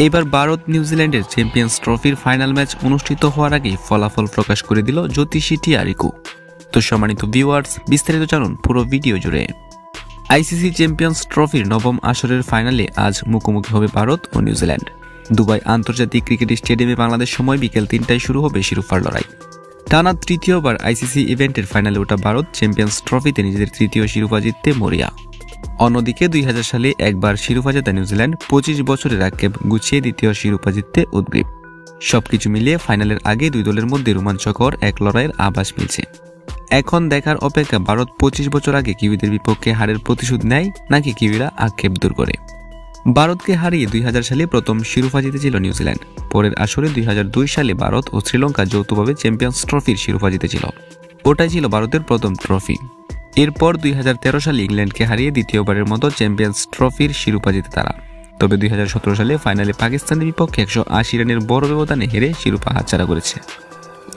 এবার ভারত নিউজিল্যান্ডের চ্যাম্পিয়ন্স ট্রফির ফাইনাল ম্যাচ অনুষ্ঠিত হওয়ার আগে ফলাফল প্রকাশ করে দিল জ্যোতিষী টিয়ারিকু। তো সম্মানিত ভিউয়ার্স, বিস্তারিত জানুন পুরো ভিডিও জুড়ে। আইসিসি চ্যাম্পিয়ন্স ট্রফির নবম আসরের ফাইনালে আজ মুখোমুখি হবে ভারত ও নিউজিল্যান্ড। দুবাই আন্তর্জাতিক ক্রিকেট স্টেডিয়ামে বাংলাদেশ সময় বিকেল 3টায় শুরু হবে শিরোপার লড়াই। টানা তৃতীয়বার আইসিসি ইভেন্টের ফাইনালে ওঠা ভারত চ্যাম্পিয়ন্স ট্রফিতে নিজেদের তৃতীয় শিরোপা জিততে মরিয়া। অন্যদিকে 2000 সালে একবার শিরোপা জেতা নিউজিল্যান্ড 25 বছরের আক্ষেপ গুছিয়ে দ্বিতীয় শিরোপা জিততে উদ্গ্রীব। সবকিছু মিলিয়ে ফাইনালের আগে দুই দলের মধ্যে রোমাঞ্চকর এক লড়াইয়ের আভাস মিলছে। এখন দেখার অপেক্ষা ভারত 25 বছর আগে কিউইদের বিপক্ষে হারের প্রতিশোধ নেয় নাকি কিউইরা আক্ষেপ দূর করে। ভারতকে হারিয়ে 2000 সালে প্রথম শিরোপা জিতেছিল নিউজিল্যান্ড। পরের আসরে 2002 সালে ভারত ও শ্রীলঙ্কা যৌথভাবে চ্যাম্পিয়ন্স ট্রফির শিরোপা জিতেছিল। ওটাই ছিল ভারতের প্রথম ট্রফি। এরপর 2013 সালে ইংল্যান্ডকে হারিয়ে দ্বিতীয়বারের মতো চ্যাম্পিয়ন্স ট্রফির শিরোপা জিতে তারা। তবে 2017 সালে ফাইনালে পাকিস্তানের বিপক্ষে 180 রানের বড় ব্যবধানে হেরে শিরোপা হাতছাড়া করেছে।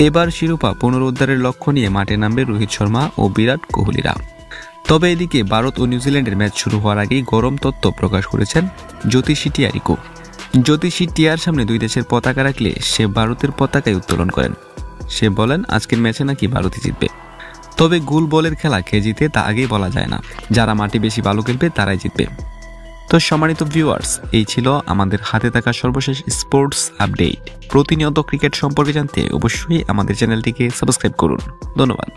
এবার শিরোপা পুনরুদ্ধারের লক্ষ্য নিয়ে মাঠে নামবে রোহিত শর্মা ও বিরাট কোহলিরা। তবে এদিকে ভারত ও নিউজিল্যান্ডের ম্যাচ শুরু হওয়ার আগেই গরম তথ্য প্রকাশ করেছেন জ্যোতিষী টিয়ারিকু। জ্যোতিষী টিয়ার সামনে দুই দেশের পতাকা রাখলে সে ভারতের পতাকায় উত্তোলন করেন। সে বলেন আজকের ম্যাচে নাকি ভারতই জিতবে। তবে গোল বলের খেলা কে জিতে তা আগেই বলা যায় না। যারা মাঠে বেশি ভালো খেলবে তারাই জিতবে। তো সম্মানিত ভিউয়ার্স, এই ছিল আমাদের হাতে থাকা সর্বশেষ স্পোর্টস আপডেট। প্রতিনিয়ত ক্রিকেট সম্পর্কে জানতে অবশ্যই আমাদের চ্যানেলটিকে সাবস্ক্রাইব করুন। ধন্যবাদ।